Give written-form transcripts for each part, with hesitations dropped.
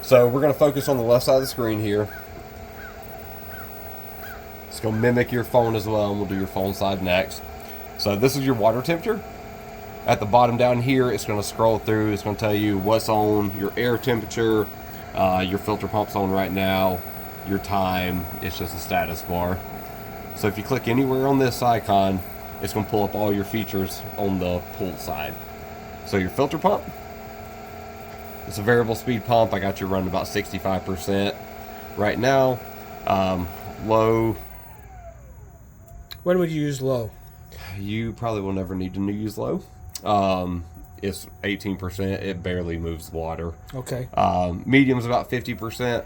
So we're going to focus on the left side of the screen here. It's going to mimic your phone as well, and we'll do your phone side next. So this is your water temperature. At the bottom down here, it's going to scroll through. It's going to tell you what's on, your air temperature, your filter pump's on right now, your time. It's just a status bar. So if you click anywhere on this icon, it's going to pull up all your features on the pool side. So your filter pump, it's a variable speed pump. I got you running about 65% right now. Low. When would you use low? You probably will never need to use low. It's 18%. It barely moves water. Okay. Medium's about 50%.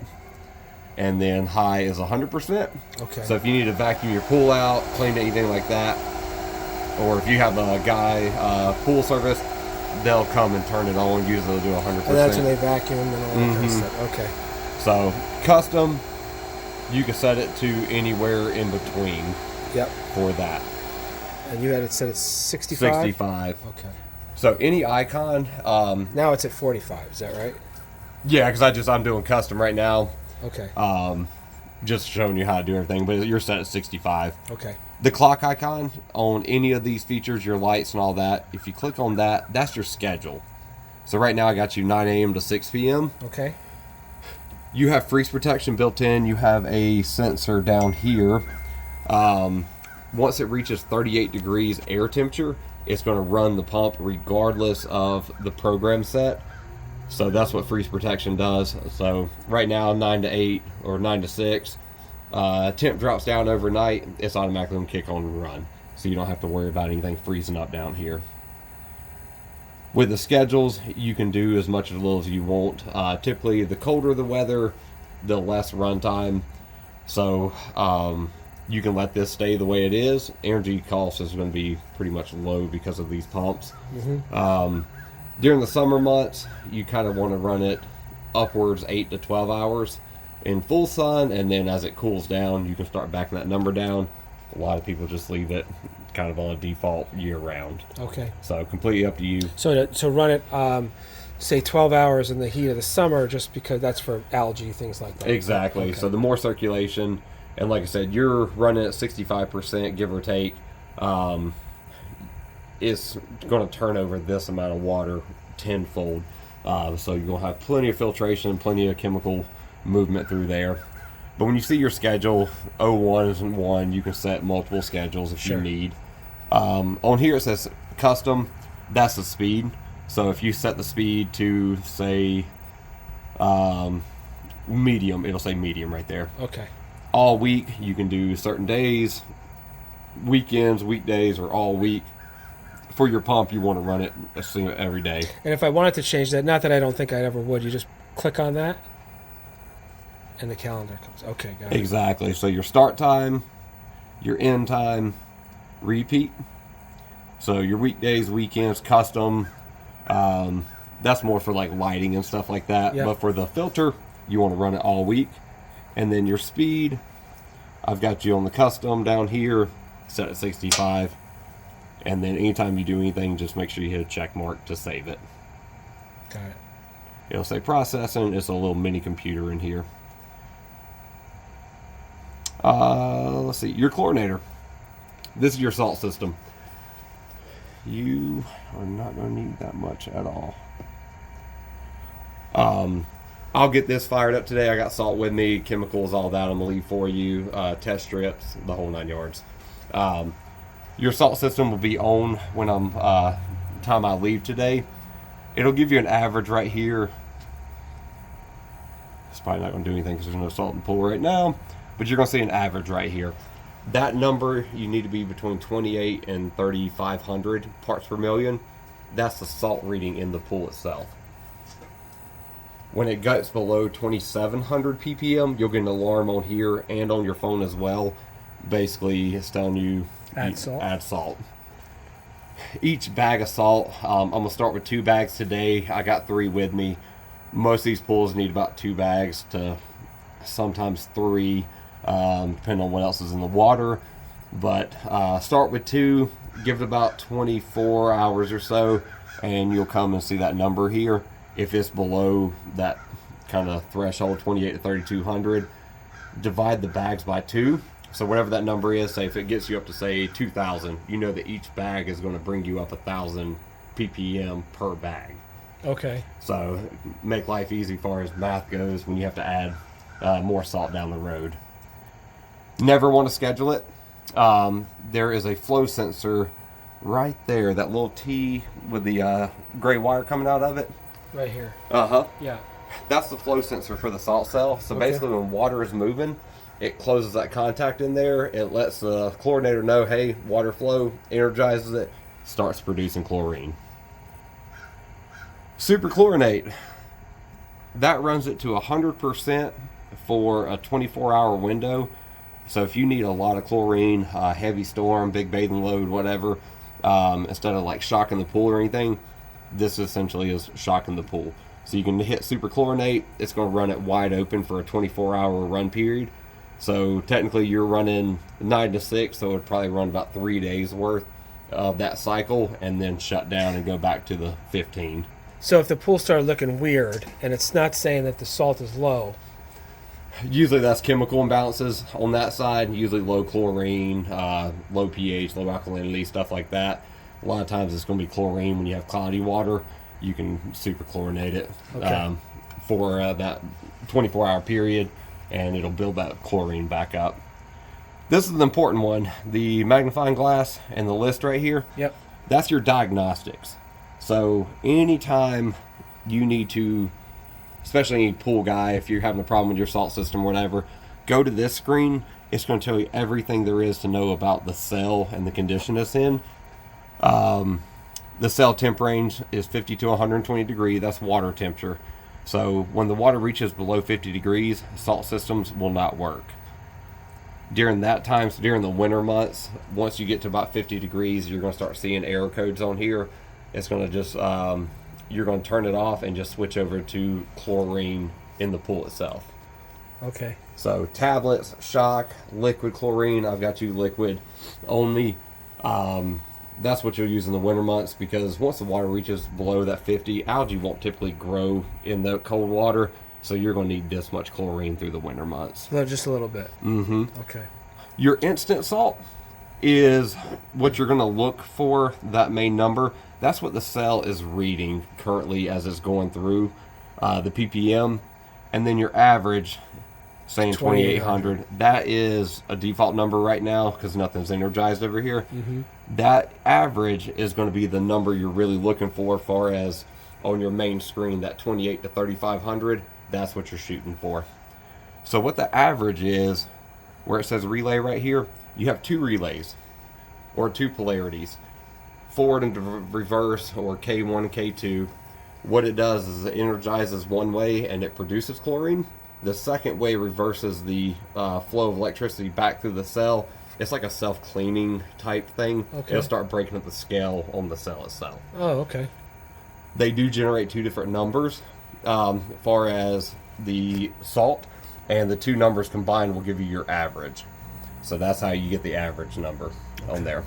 And then high is 100%. Okay. So if you need to vacuum your pool out, clean anything like that, or if you have a guy pool service, they'll come and turn it on. Usually they'll do 100%. And that's when they vacuum and all that kind of stuff. Okay. So custom, you can set it to anywhere in between. Yep. For that. And you had it set at 65? 65. Okay. So any icon. Now it's at 45. Is that right? Yeah, because I'm doing custom right now. Okay. Just showing you how to do everything, but you're set at 65. Okay. The clock icon on any of these features, your lights and all that, if you click on that, that's your schedule. So right now I got you 9 a.m. to 6 p.m. Okay. You have freeze protection built in. You have a sensor down here. Once it reaches 38 degrees air temperature, it's going to run the pump regardless of the program set. So that's what freeze protection does. So right now 9 to 8 or 9 to 6. Temp drops down overnight, it's automatically going to kick on and run. So you don't have to worry about anything freezing up down here. With the schedules, you can do as much or little as you want. Typically, the colder the weather, the less runtime. So you can let this stay the way it is. Energy cost is going to be pretty much low because of these pumps. During the summer months, you kind of want to run it upwards 8 to 12 hours in full sun, and then as it cools down, you can start backing that number down. A lot of people just leave it kind of on a default year-round. Okay. So completely up to you. So run it, say 12 hours in the heat of the summer, just because that's for algae, things like that. Exactly. Okay. So the more circulation, and like I said, you're running at 65%, give or take. It's going to turn over this amount of water tenfold. So you're going to have plenty of filtration, plenty of chemical movement through there. But when you see your schedule, 01 is 1, you can set multiple schedules if you need. On here it says custom, that's the speed. So if you set the speed to, say, medium, it'll say medium right there. Okay. All week, you can do certain days, weekends, weekdays, or all week. For your pump, you want to run it every day. And if I wanted to change that, not that I don't think I ever would, you just click on that, and the calendar comes. Okay, got it. Exactly. So your start time, your end time, repeat. So your weekdays, weekends, custom. That's more for like lighting and stuff like that. Yep. But for the filter, you want to run it all week. And then your speed, I've got you on the custom down here, set at 65. And then anytime you do anything, just make sure you hit a check mark to save it. Got it. It'll say processing. It's a little mini computer in here. Let's see. Your chlorinator. This is your salt system. You are not going to need that much at all. I'll get this fired up today. I got salt with me, chemicals, all that. I'm going to leave for you. Test strips, the whole 9 yards. Your salt system will be on when time I leave today. It'll give you an average right here. It's probably not going to do anything because there's no salt in the pool right now, but you're going to see an average right here. That number, you need to be between 28 and 3,500 parts per million. That's the salt reading in the pool itself. When it gets below 2,700 ppm, you'll get an alarm on here and on your phone as well. Basically, it's telling you Add salt. Each bag of salt, I'm going to start with 2 bags today. I got 3 with me. Most of these pools need about 2 bags to sometimes 3, depending on what else is in the water. But start with 2, give it about 24 hours or so, and you'll come and see that number here. If it's below that kind of threshold, 28 to 3200. Divide the bags by 2. So whatever that number is, say if it gets you up to say 2,000, you know that each bag is going to bring you up 1,000 ppm per bag. Okay. So make life easy as far as math goes when you have to add more salt down the road. Never want to schedule it. There is a flow sensor right there, that little T with the gray wire coming out of it. Right here. Yeah. That's the flow sensor for the salt cell. So basically when water is moving, it closes that contact in there. It lets the chlorinator know, hey, water flow, energizes it, starts producing chlorine. Superchlorinate, that runs it to 100% for a 24-hour window. So if you need a lot of chlorine, heavy storm, big bathing load, whatever, instead of like shocking the pool or anything, this essentially is shocking the pool. So you can hit superchlorinate, it's going to run it wide open for a 24-hour run period. So technically you're running 9 to 6, so it would probably run about 3 days worth of that cycle and then shut down and go back to the 15. So if the pool started looking weird and it's not saying that the salt is low, usually that's chemical imbalances on that side, usually low chlorine, low pH, low alkalinity, stuff like that. A lot of times it's going to be chlorine. When you have cloudy water, you can superchlorinate it for that 24-hour period, and it'll build that chlorine back up. This is the important one. The magnifying glass and the list right here, that's your diagnostics. So anytime you need to, especially any pool guy, if you're having a problem with your salt system or whatever, go to this screen. It's going to tell you everything there is to know about the cell and the condition it's in. The cell temp range is 50 to 120 degrees. That's water temperature. So when the water reaches below 50 degrees, salt systems will not work. During that time, so during the winter months, once you get to about 50 degrees, you're going to start seeing error codes on here. It's going to just, you're going to turn it off and just switch over to chlorine in the pool itself. Okay. So tablets, shock, liquid chlorine. I've got you liquid only. That's what you'll use in the winter months, because once the water reaches below that 50, algae won't typically grow in the cold water. So you're going to need this much chlorine through the winter months. Just a little bit. Okay. Your instant salt is what you're going to look for, that main number. That's what the cell is reading currently as it's going through the ppm. And then your average, saying 2800, that is a default number right now because nothing's energized over here. That average is going to be the number you're really looking for, far as on your main screen, that 28 to 3500. That's what you're shooting for. So what the average is, where it says relay right here, you have 2 relays or 2 polarities, forward and reverse, or K1 and K2. What it does is it energizes one way and it produces chlorine. The second way reverses the flow of electricity back through the cell. It's like a self-cleaning type thing. It'll start breaking up the scale on the cell itself. Oh, okay. They do generate 2 different numbers, as far as the salt, and the 2 numbers combined will give you your average. So that's how you get the average number on there.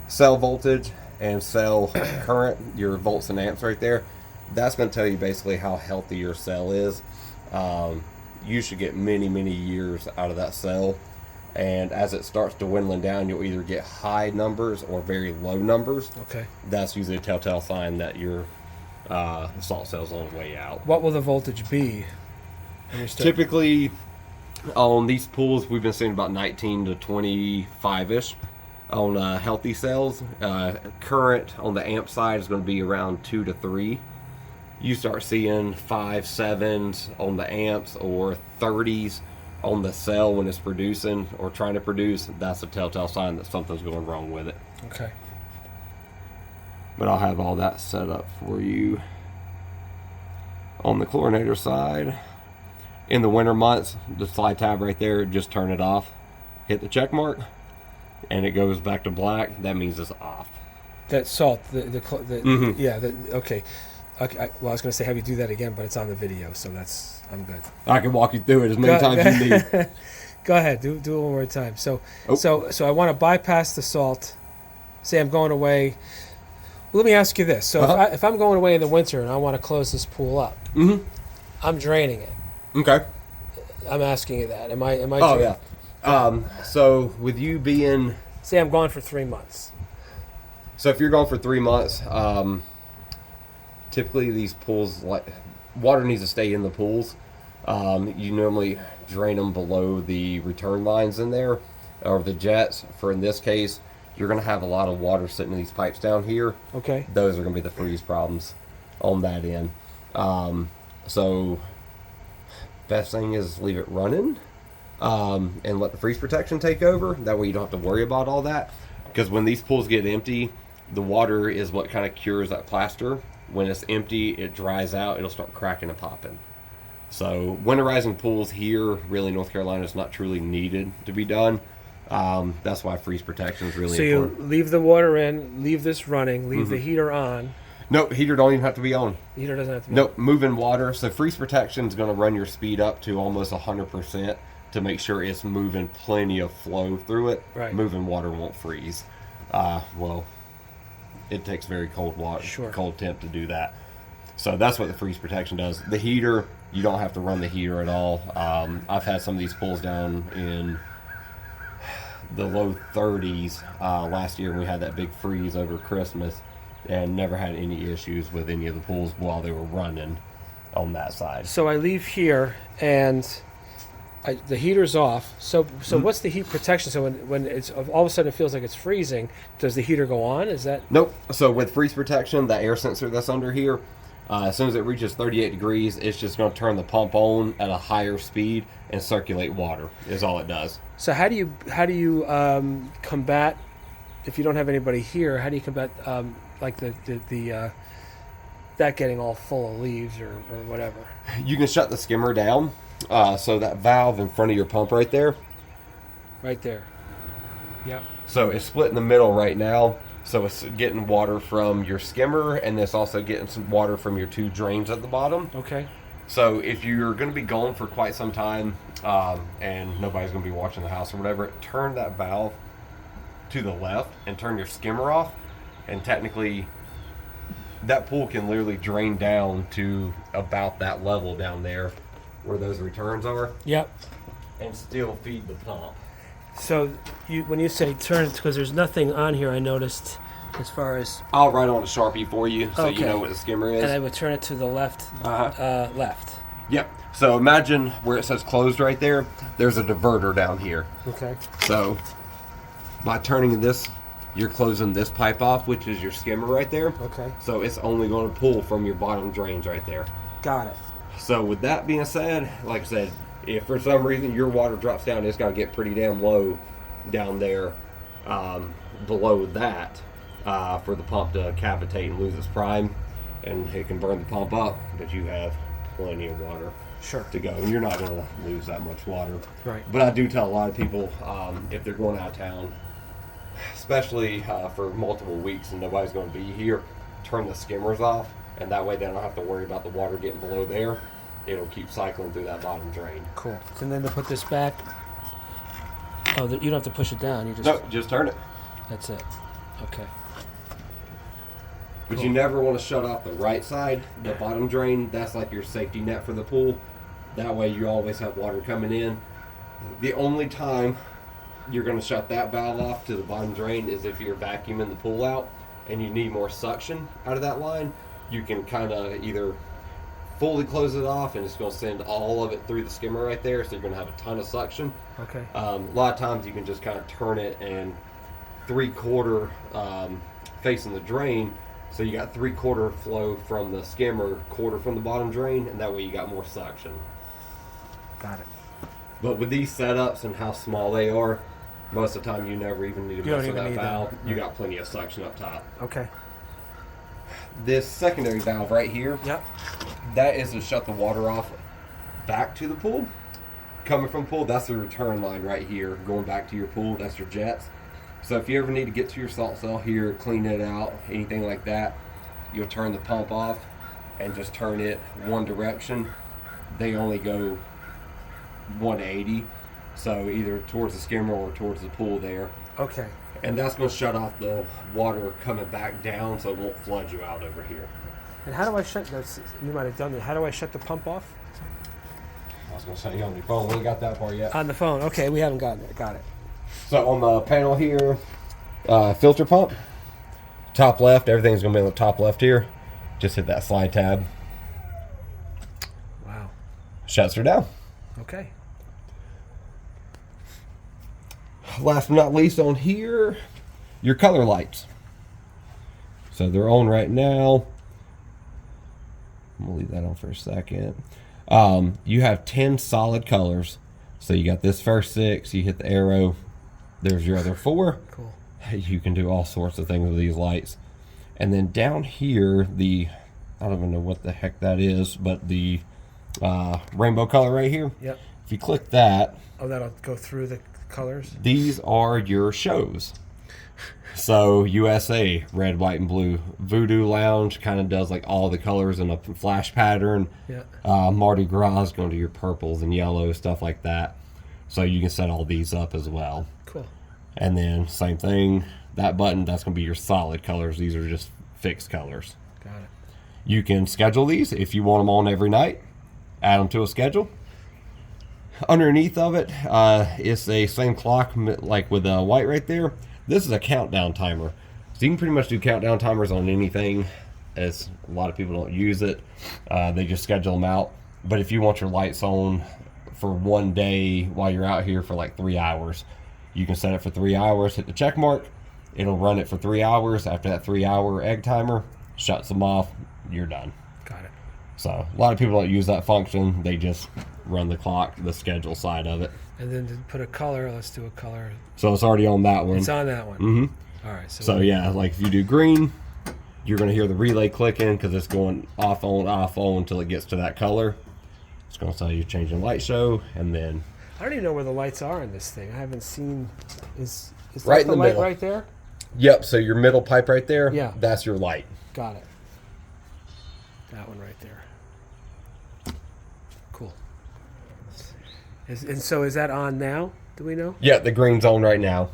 Cell voltage and cell current, your volts and amps right there, that's going to tell you basically how healthy your cell is. You should get many, many years out of that cell. And as it starts dwindling down, you'll either get high numbers or very low numbers. Okay. That's usually a telltale sign that your salt cell's on the way out. What will the voltage be? Typically, on these pools, we've been seeing about 19 to 25-ish on healthy cells. Current on the amp side is going to be around 2 to 3. You start seeing 5, 7s on the amps, or 30s on the cell when it's producing or trying to produce. That's a telltale sign that something's going wrong with it. Okay. But I'll have all that set up for you. On the chlorinator side, in the winter months, the slide tab right there, just turn it off. Hit the check mark, and it goes back to black. That means it's off. That salt, okay. Okay, well, I was going to say have you do that again, but it's on the video, so I'm good. I can walk you through it as many times as you need. Go ahead, do it one more time. So I want to bypass the salt. Say I'm going away. Well, let me ask you this. So if I'm going away in the winter and I want to close this pool up, I'm draining it. Okay. I'm asking you that. Am I? Oh, yeah. So with you being... Say I'm gone for 3 months. So if you're gone for 3 months, typically these pools, water needs to stay in the pools. You normally drain them below the return lines in there, or the jets. For in this case, you're going to have a lot of water sitting in these pipes down here. Okay. Those are going to be the freeze problems on that end. So best thing is leave it running, and let the freeze protection take over. That way you don't have to worry about all that. Because when these pools get empty, the water is what kind of cures that plaster. When it's empty, it dries out, it'll start cracking and popping. So winterizing pools here, really North Carolina, is not truly needed to be done. That's why freeze protection is really important. So you leave the water in, leave this running, leave the heater on. Nope, heater don't even have to be on. The heater doesn't have to be Nope, moving water. So freeze protection is going to run your speed up to almost 100% to make sure it's moving plenty of flow through it. Right. Moving water won't freeze. Well, it takes very cold water, cold temp to do that. So that's what the freeze protection does. The heater, you don't have to run the heater at all. I've had some of these pools down in the low 30s last year when we had that big freeze over Christmas, and never had any issues with any of the pools while they were running on that side. So I leave here and the heater's off. So what's the heat protection? So when it's all of a sudden it feels like it's freezing, does the heater go on? Is that... Nope. So with freeze protection, that air sensor that's under here, as soon as it reaches 38 degrees, it's just going to turn the pump on at a higher speed and circulate water is all it does. So how do you combat, if you don't have anybody here, how do you combat like the that getting all full of leaves or whatever? You can shut the skimmer down. So that valve in front of your pump right there. Right there. Yep. So it's split in the middle right now. So it's getting water from your skimmer, and it's also getting some water from your 2 drains at the bottom. Okay. So if you're going to be gone for quite some time, and nobody's going to be watching the house or whatever, turn that valve to the left and turn your skimmer off. And technically, that pool can literally drain down to about that level down there where those returns are. Yep. And still feed the pump. So when you say turn, because there's nothing on here I noticed as far as... I'll write on a Sharpie for you so Okay. you know what the skimmer is. And I would turn it to the left. Left. Yep. So imagine where it says closed right there, there's a diverter down here. Okay. So by turning this, you're closing this pipe off, which is your skimmer right there. Okay. So it's only going to pull from your bottom drains right there. Got it. So with that being said, like I said, if for some reason your water drops down, it's got to get pretty damn low down there below that for the pump to cavitate and lose its prime, and it can burn the pump up, but you have plenty of water to go, and you're not going to lose that much water. Right. But I do tell a lot of people, if they're going out of town, especially for multiple weeks and nobody's going to be here, turn the skimmers off, and that way they don't have to worry about the water getting below there. It'll keep cycling through that bottom drain. Cool. And then to put this back, you don't have to push it down. You just... No, just turn it. That's it. Okay. But you never want to shut off the right side, the bottom drain. That's like your safety net for the pool. That way you always have water coming in. The only time you're going to shut that valve off to the bottom drain is if you're vacuuming the pool out and you need more suction out of that line. You can kind of either fully close it off and it's going to send all of it through the skimmer right there, so you're going to have a ton of suction. Okay. A lot of times you can just kind of turn it and 3/4 facing the drain, so you got 3/4 flow from the skimmer, 1/4 from the bottom drain, and that way you got more suction. Got it. But with these setups and how small they are, most of the time you never even need to mess with that valve. You got plenty of suction up top. Okay. This secondary valve right here, Yep. that is to shut the water off back to the pool. Coming from the pool, that's the return line right here. Going back to your pool, that's your jets. So if you ever need to get to your salt cell here, clean it out, anything like that, you'll turn the pump off and just turn it one direction. They only go 180, so either towards the skimmer or towards the pool there. Okay. And that's going to shut off the water coming back down, so it won't flood you out over here. And how do I shut those? You might have done that. How do I shut the pump off? I was going to say on your phone. We ain't got that far yet. On the phone. Okay, we haven't gotten it. Got it. So on the panel here, filter pump, top left, everything's going to be on the top left here. Just hit that slide tab. Wow. Shuts her down. Okay. Last but not least on here, your color lights. So they're on right now. I'm going to leave that on for a second. You have 10 solid colors. So you got this first 6, you hit the arrow, there's your other 4. Cool. You can do all sorts of things with these lights. And then down here, I don't even know what the heck that is, but the rainbow color right here. Yep. If you click that. Oh, that'll go through the colors? These are your shows. So USA, red, white, and blue. Voodoo Lounge kind of does like all the colors in a flash pattern. Yeah. Mardi Gras is going to your purples and yellows, stuff like that. So you can set all these up as well. Cool. And then same thing, that button, that's going to be your solid colors. These are just fixed colors. Got it. You can schedule these if you want them on every night. Add them to a schedule. Underneath of it, it's a same clock like with the white right there. This is a countdown timer. So you can pretty much do countdown timers on anything, as a lot of people don't use it. They just schedule them out. But if you want your lights on for one day while you're out here for like 3 hours, you can set it for 3 hours, hit the check mark. It'll run it for 3 hours. After that 3-hour egg timer, shuts them off, you're done. Got it. So a lot of people don't use that function. They just run the clock, the schedule side of it. And then to put a color, let's do a color. So it's already on that one. It's on that one. Mm-hmm. All right. So yeah, like if you do green, you're going to hear the relay clicking because it's going off on until it gets to that color. It's going to tell you changing light show, and then I don't even know where the lights are in this thing. I haven't seen. Is right that in the the light middle. right there? Yep. So your middle pipe right there. Yeah. That's your light. Got it. That one right there. Cool. And so is that on now? Do we know? Yeah, the green's on right now,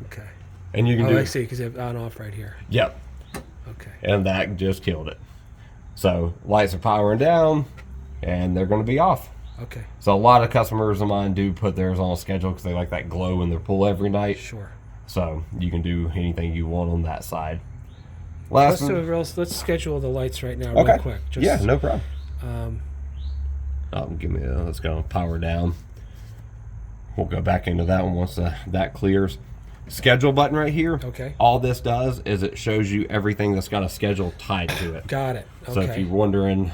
Okay. and you can Oh, do. I see, because it's on off right here. Yep. Okay. And that just killed it. So lights are powering down, and they're going to be off. Okay. So a lot of customers of mine do put theirs on a schedule because they like that glow in their pool every night. Sure. So you can do anything you want on that side. Let's schedule the lights right now, real quick. Just, yeah, no problem. Let's go power down. We'll go back into that one once that clears. Schedule button right here. Okay. All this does is it shows you everything that's got a schedule tied to it. Got it. Okay. So if you're wondering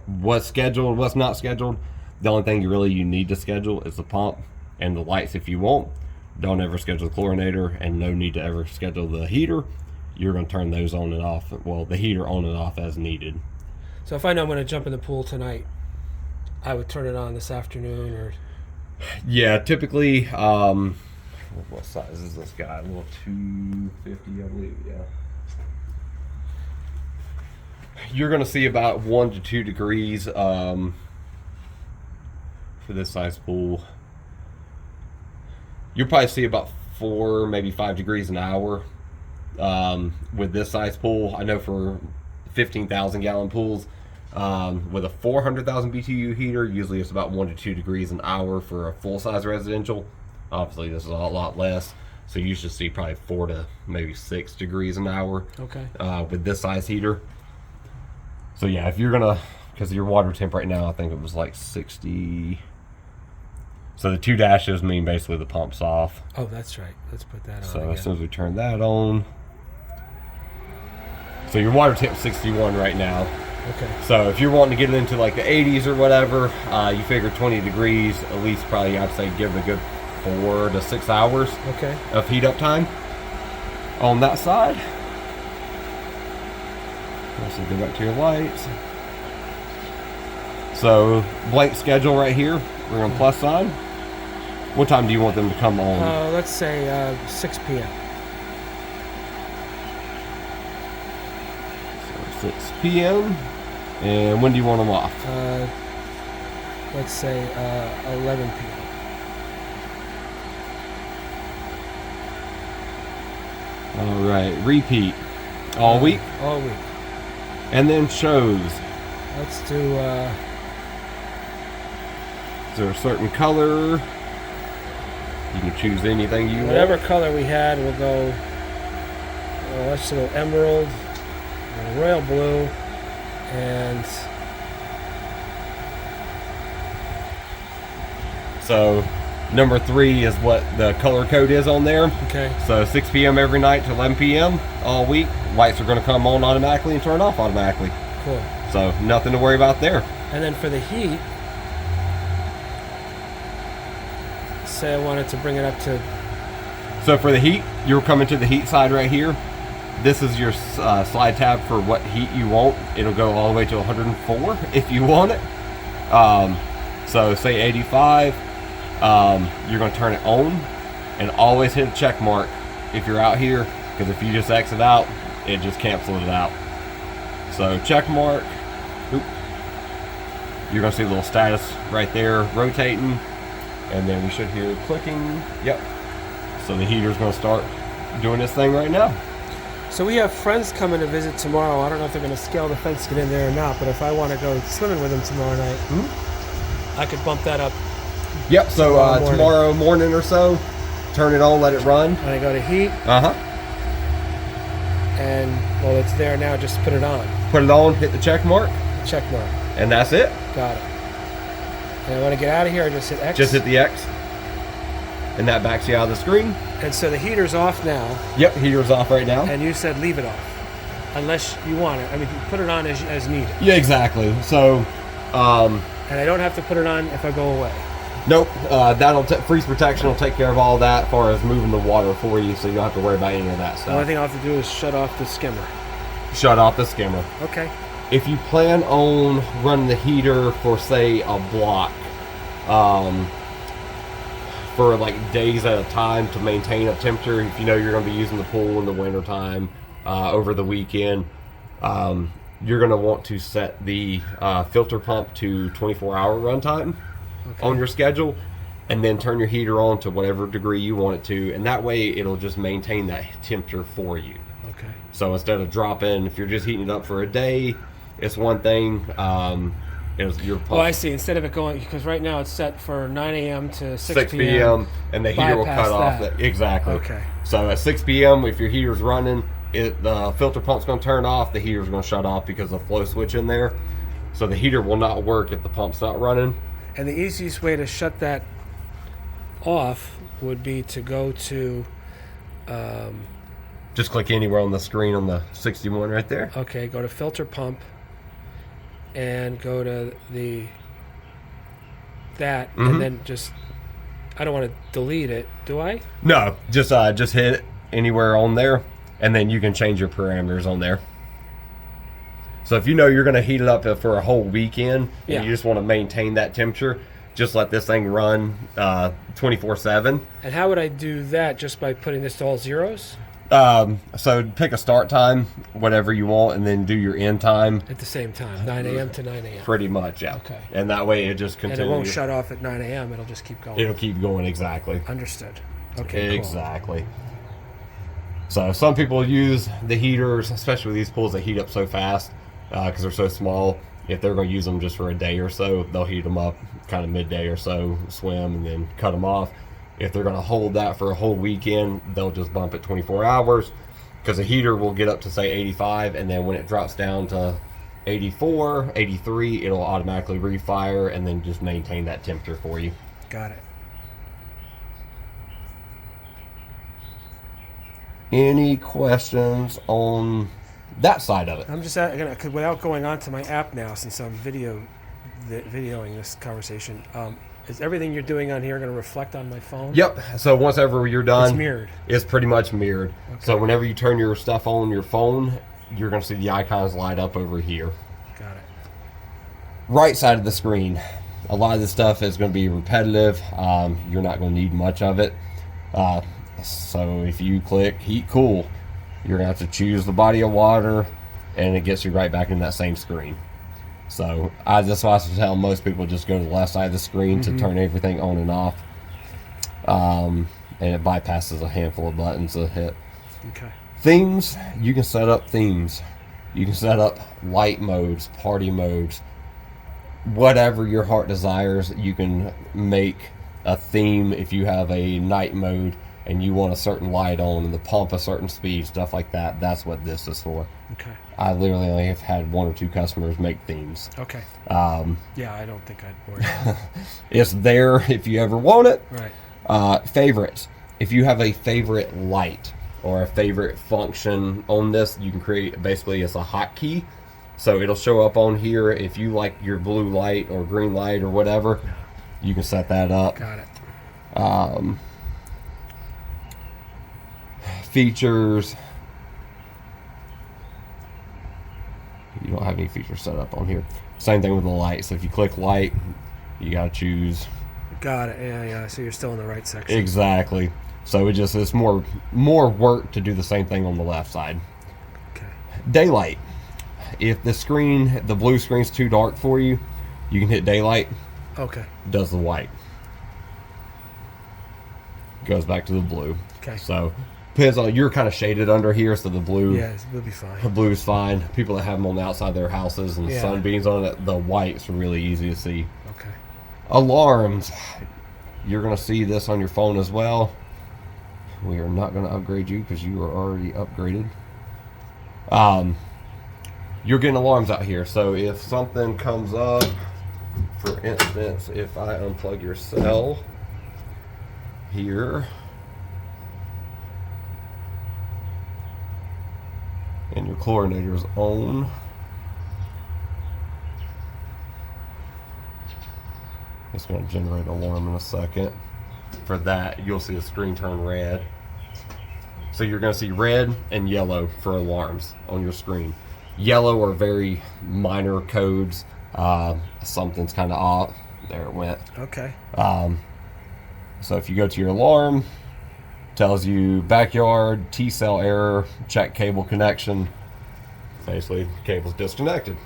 what's scheduled, what's not scheduled, the only thing you need to schedule is the pump and the lights if you want. Don't ever schedule the chlorinator, and no need to ever schedule the heater. You're going to turn those on and off. Well, the heater on and off as needed. So if I know I'm going to jump in the pool tonight, I would turn it on this afternoon, or Yeah, typically, what size is this guy? A little 250, I believe, yeah. You're going to see about 1 to 2 degrees for this size pool. You'll probably see about 4, maybe 5 degrees an hour with this size pool. I know for 15,000 gallon pools, with a 400,000 BTU heater, usually it's about 1 to 2 degrees an hour for a full size residential. Obviously, this is a lot less, so you should see probably 4 to maybe 6 degrees an hour. Okay. With this size heater. So yeah, if you're gonna, because your water temp right now, I think it was like 60. So the 2 dashes mean basically the pump's off. Oh, that's right. Let's put that on. So again. as soon as we turn that on, so your water temp's 61 right now. Okay. So if you're wanting to get it into like the 80s or whatever, you figure 20 degrees, at least probably I'd say give it a good 4 to 6 hours Okay. of heat up time on that side. Let's go back to your lights. So blank schedule right here. We're on plus sign. What time do you want them to come on? Let's say 6 p.m. So 6 p.m. And when do you want them off? Let's say 11 p.m. All right. Repeat. All week? All week. And then shows. Let's do there a certain color? You can choose anything you Whatever want. color we had, we'll go. Let's go emerald, royal blue, and So number 3 is what the color code is on there. okay. So 6 p.m. every night to 11 p.m. all week. Lights are going to come on automatically and turn off automatically. Cool. So nothing to worry about there. And then for the heat, say I wanted to bring it up to. So for the heat, you're coming to the heat side right here. This is your slide tab for what heat you want. It'll go all the way to 104 if you want it. So say 85. You're going to turn it on and always hit a check mark if you're out here, because if you just exit out, it just cancels it out. So check mark. Oop. You're going to see a little status right there rotating, and then we should hear clicking. Yep. So the heater's going to start doing this thing right now. So we have friends coming to visit tomorrow. I don't know if they're going to scale the fence to get in there or not, but if I want to go swimming with them tomorrow night, I could bump that up. Yep, so tomorrow morning or so, turn it on, let it run. And I go to heat, Uh-huh. and well, it's there now. Just put it on. Put it on, hit the check mark, Check mark. and that's it. Got it. And I want to get out of here. I just hit X. Just hit the X, and that backs you out of the screen. And so the heater's off now. Yep, heater's off right now. And you said leave it off, unless you want it. I mean, you put it on as needed. Yeah, exactly. So, And I don't have to put it on if I go away. nope, that'll freeze protection will take care of all that as far as moving the water for you, so you don't have to worry about any of that The only stuff. thing I'll have to do is shut off the skimmer. Shut off the skimmer. Okay. If you plan on running the heater for, say, a block, for like days at a time to maintain a temperature, if you know you're going to be using the pool in the wintertime, over the weekend, you're going to want to set the filter pump to 24-hour runtime on your schedule, and then turn your heater on to whatever degree you want it to, and that way it'll just maintain that temperature for you. Okay. So instead of dropping, if you're just heating it up for a day, it's one thing. It's your pump. Oh, I see. Instead of it going, because right now it's set for 9 a.m. to 6 p.m. and the heater will Bypass cut off. that. Exactly. Okay. So at 6 p.m., if your heater's running, the filter pump's going to turn off. The heater's going to shut off because of the flow switch in there. So the heater will not work if the pump's not running. And the easiest way to shut that off would be to go to, Just click anywhere on the screen on the 61 right there. okay, go to filter pump and go to that, and then just, I don't want to delete it, do I? No, just hit anywhere on there, and then you can change your parameters on there. So if you know you're going to heat it up for a whole weekend, Yeah. and you just want to maintain that temperature, just let this thing run 24/7. And how would I do that? Just by putting this to all zeros So pick a start time, whatever you want, and then do your end time. at the same time, 9 a.m. to 9 a.m. Pretty much, yeah. Okay. And that way it just And continues. it won't shut off at 9 a.m. It'll just keep going. It'll keep going, exactly. Understood. Okay, cool. Exactly. So some people use the heaters, especially with these pools that heat up so fast because they're so small. If they're going to use them just for a day or so, they'll heat them up kind of midday or so, swim, and then cut them off. If they're going to hold that for a whole weekend, they'll just bump it 24 hours because the heater will get up to, say, 85, and then when it drops down to 84, 83, it'll automatically refire and then just maintain that temperature for you. Got it. Any questions on that side of it? I'm just gonna, without going on to my app now, since I'm videoing this conversation. Is everything you're doing on here going to reflect on my phone? Yep. So once ever you're done, It's mirrored. It's pretty much mirrored. So whenever you turn your stuff on your phone, you're going to see the icons light up over here. Got it. Right side of the screen. A lot of this stuff is going to be repetitive. You're not going to need much of it. So if you click heat cool, you're going to have to choose the body of water, and it gets you right back in that same screen. So that's why I tell most people just go to the left side of the screen to turn everything on and off. And it bypasses a handful of buttons to hit. Okay. Themes, you can set up themes. You can set up light modes, party modes. whatever your heart desires. You can make a theme if you have a night mode and you want a certain light on and the pump a certain speed, stuff like that. That's what this is for. Okay. I literally only have had 1 or 2 customers make themes. Okay. Yeah, I don't think I'd worry. It's there if you ever want it. Right. Favorites. If you have a favorite light or a favorite function on this, you can create, basically it's a hotkey. So it'll show up on here. If you like your blue light or green light or whatever, you can set that up. Got it. Features. You don't have any features set up on here. Same thing with the light. So if you click light, you got to choose. Got it. Yeah. So you're still in the right section. Exactly. So it's more work to do the same thing on the left side. Okay. Daylight. If the blue screen's too dark for you, you can hit daylight. Okay. Does the white. Goes back to the blue. Okay. So depends on, you're kind of shaded under here, so the blue. Yeah, it'll be fine. The blue's fine. People that have them on the outside of their houses and Yeah. sunbeams on it, the white's really easy to see. Okay. Alarms. You're going to see this on your phone as well. We are not going to upgrade you because you are already upgraded. You're getting alarms out here. So if something comes up, for instance, if I unplug your cell here, and your chlorinator is on, it's going to generate an alarm in a second. For that, you'll see the screen turn red. So you're going to see red and yellow for alarms on your screen. Yellow are very minor codes. Something's kind of off. There it went. Okay. So if you go to your alarm, tells you backyard, T-cell error, check cable connection. Basically, cable's disconnected.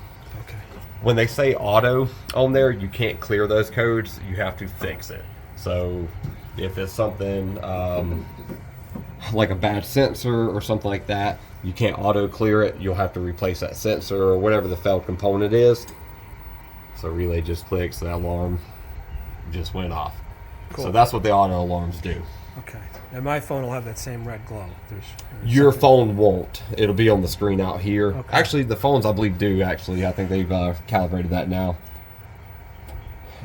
Okay. When they say auto on there, you can't clear those codes. You have to fix it. So if it's something like a bad sensor or something like that, you can't auto clear it. You'll have to replace that sensor or whatever the failed component is. So relay just clicks, the alarm just went off. Cool. So that's what the auto alarms do. Okay. And my phone will have that same red glow. There's Your something- phone won't. It'll be on the screen out here. Okay. Actually, the phones, I believe, do. Actually, I think they've calibrated that now.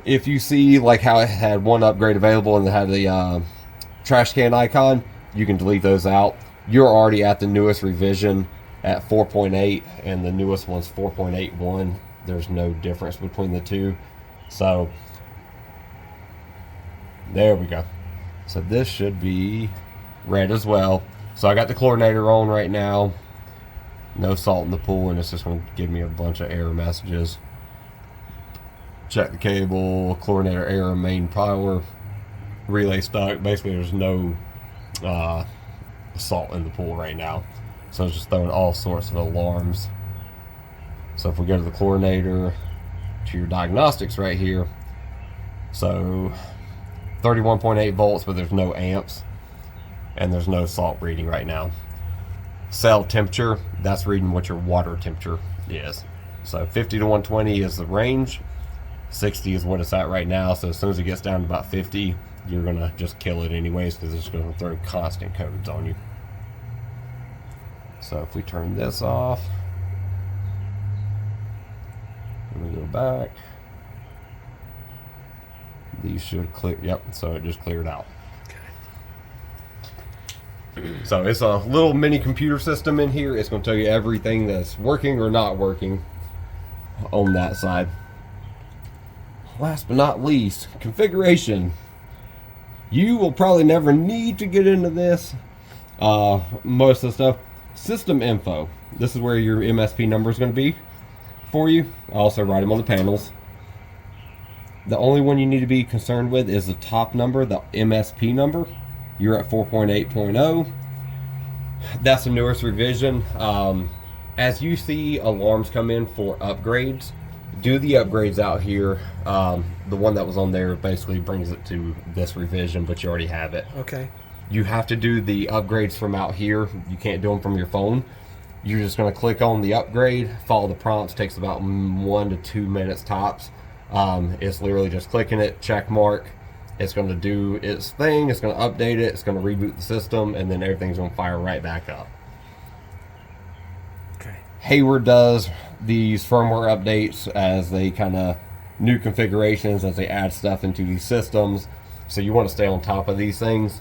If you see like how it had one upgrade available and it had the trash can icon, you can delete those out. You're already at the newest revision at 4.8, and the newest one's 4.81. There's no difference between the two. So there we go. So this should be red as well. So I got the chlorinator on right now. No salt in the pool, and it's just going to give me a bunch of error messages. Check the cable, chlorinator error, main power, relay stuck. Basically, there's no salt in the pool right now. So it's just throwing all sorts of alarms. So if we go to the chlorinator, to your diagnostics right here. So 31.8 volts, but there's no amps, and there's no salt reading right now. Cell temperature, that's reading what your water temperature is. So 50 to 120 is the range. 60 is what it's at right now. So as soon as it gets down to about 50, you're gonna just kill it anyways, because it's gonna throw constant codes on you. So if we turn this off, and we go back, these should clear. Yep, so it just cleared out. Okay. So it's a little mini computer system in here. It's going to tell you everything that's working or not working on that side. Last but not least, configuration. You will probably never need to get into this. Most of the stuff. System info. This is where your MSP number is going to be for you. I also write them on the panels. The only one you need to be concerned with is the top number, the MSP number. You're at 4.8.0. That's the newest revision. As you see alarms come in for upgrades, do the upgrades out here. The one that was on there basically brings it to this revision, but you already have it. Okay. You have to do the upgrades from out here. You can't do them from your phone. You're just going to click on the upgrade, follow the prompts. Takes about 1 to 2 minutes tops. It's literally just clicking it, check mark. It's going to do its thing. It's going to update it. It's going to reboot the system, and then everything's going to fire right back up. Okay. Hayward does these firmware updates as they kind of new configurations as they add stuff into these systems. So you want to stay on top of these things.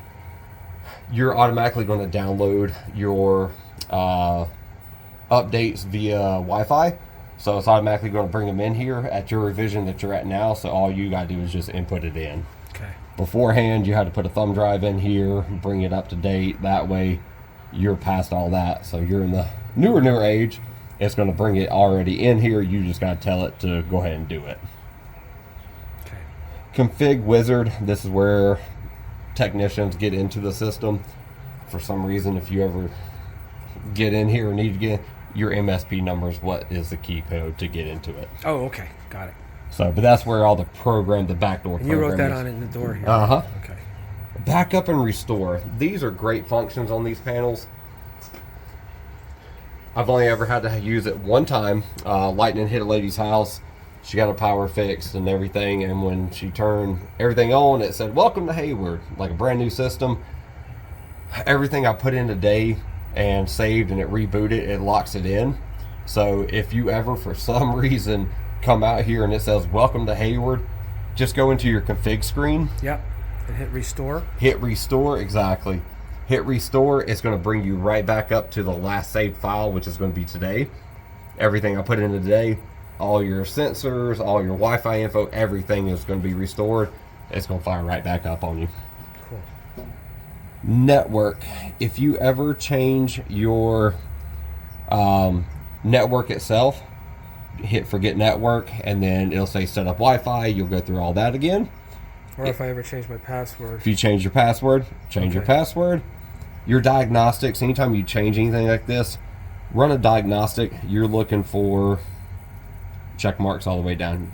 You're automatically going to download your updates via Wi-Fi. So it's automatically going to bring them in here at your revision that you're at now. So all you got to do is just input it in. Okay. Beforehand, you had to put a thumb drive in here, bring it up to date. That way, you're past all that. So you're in the newer age. It's going to bring it already in here. You just got to tell it to go ahead and do it. Okay. Config Wizard. This is where technicians get into the system. For some reason, if you ever get in here or need to get your MSP number is what is the key code to get into it. Oh, okay. Got it. So, but that's where all the backdoor And you wrote that is. on it in the door here. Uh-huh. Okay. Backup and restore. These are great functions on these panels. I've only ever had to use it one time. Lightning hit a lady's house. She got a power fixed and everything. And when she turned everything on, it said, "Welcome to Hayward," like a brand new system. Everything I put in today and saved and it rebooted, it locks it in. So if you ever, for some reason, come out here and it says, "Welcome to Hayward," just go into your config screen. Yep. And hit restore. Hit restore, exactly. Hit restore, it's going to bring you right back up to the last saved file, which is going to be today. Everything I put in today, all your sensors, all your Wi-Fi info, everything is going to be restored. It's going to fire right back up on you. Cool. Network. If you ever change your network itself, hit forget network, and then it'll say set up Wi-Fi. You'll go through all that again. Or if I ever change my password. If you change your password, change your password. Your diagnostics, anytime you change anything like this, run a diagnostic. You're looking for check marks all the way down.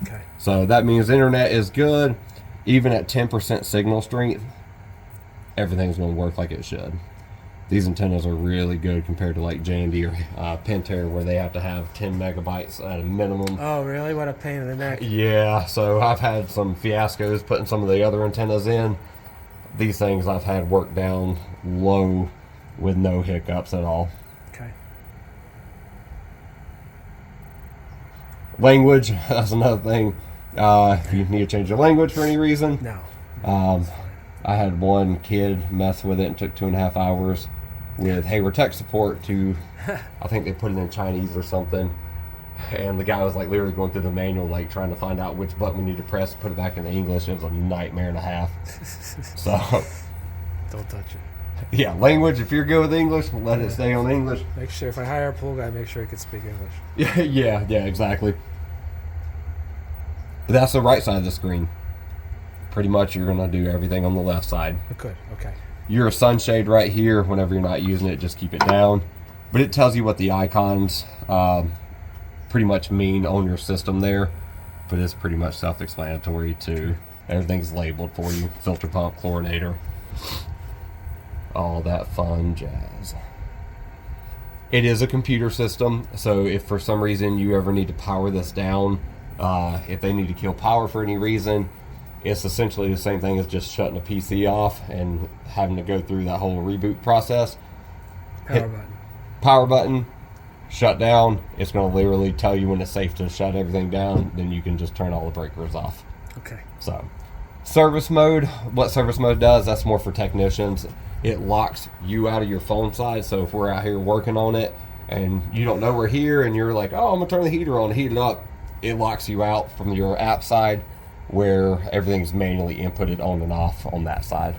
Okay. So that means the internet is good. Even at 10% signal strength, everything's going to work like it should. These antennas are really good compared to like Jandy or Pentair, where they have to have 10 megabytes at a minimum. Oh, really? What a pain in the neck. Yeah, so I've had some fiascos putting some of the other antennas in. These things I've had work down low with no hiccups at all. Okay. Language, that's another thing. If you need to change your language for any reason. No. I had one kid mess with it and took 2.5 hours with Hayward tech support to, I think they put it in Chinese or something. And the guy was like literally going through the manual, like trying to find out which button we need to press to put it back into English. It was a nightmare and a half. So, Don't touch it. yeah, language, if you're good with English, let it stay on English. Make sure, if I hire a pool guy, make sure he can speak English. Yeah, exactly. But that's the right side of the screen. Pretty much you're going to do everything on the left side. Good, okay. Your sunshade right here, whenever you're not using it, just keep it down. But it tells you what the icons pretty much mean on your system there. But it's pretty much self-explanatory too. Everything's labeled for you. Filter pump, chlorinator, all that fun jazz. It is a computer system, so if for some reason you ever need to power this down, if they need to kill power for any reason, it's essentially the same thing as just shutting a PC off and having to go through that whole reboot process. Power button, shut down. It's going to literally tell you when it's safe to shut everything down. Then you can just turn all the breakers off. Okay. So, service mode. What service mode does, that's more for technicians. It locks you out of your phone side. So if we're out here working on it and you don't know we're here and you're like, oh, I'm going to turn the heater on, heat it up, it locks you out from your app side, where everything's manually inputted on and off on that side.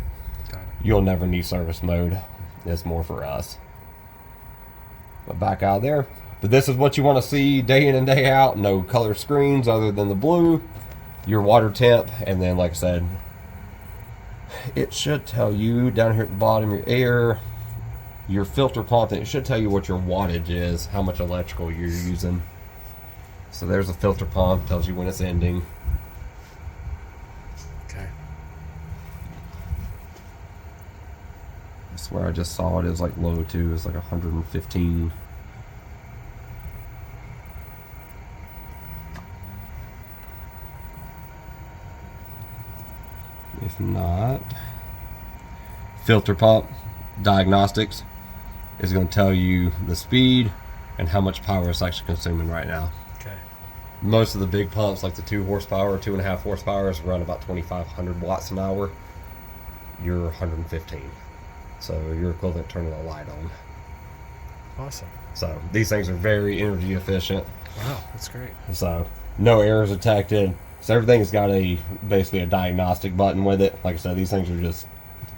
Got it. You'll never need service mode. It's more for us. But back out there. But this is what you want to see day in and day out. No color screens other than the blue. Your water temp. And then, like I said, it should tell you down here at the bottom, your air, your filter pump. And it should tell you what your wattage is, how much electrical you're using. So there's a filter pump. Tells you when it's ending. I swear I just saw it. It was like low too. It was like 115. If not, filter pump diagnostics is going to tell you the speed and how much power it's actually consuming right now. Okay. Most of the big pumps, like the 2 horsepower, 2.5 horsepower, run about 2,500 watts an hour. You're 115. So you're equivalent to turning a light on. Awesome. So these things are very energy efficient. Wow, that's great. So no errors detected. So everything's got basically a diagnostic button with it. Like I said, these things are just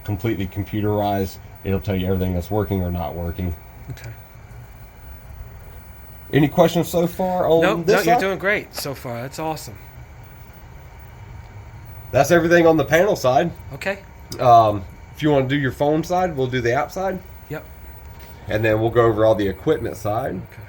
completely computerized. It'll tell you everything that's working or not working. Okay. Any questions so far on this No, you're side? doing great so far. That's awesome. That's everything on the panel side. Okay. If you want to do your phone side, we'll do the app side. Yep. And then we'll go over all the equipment side. Okay.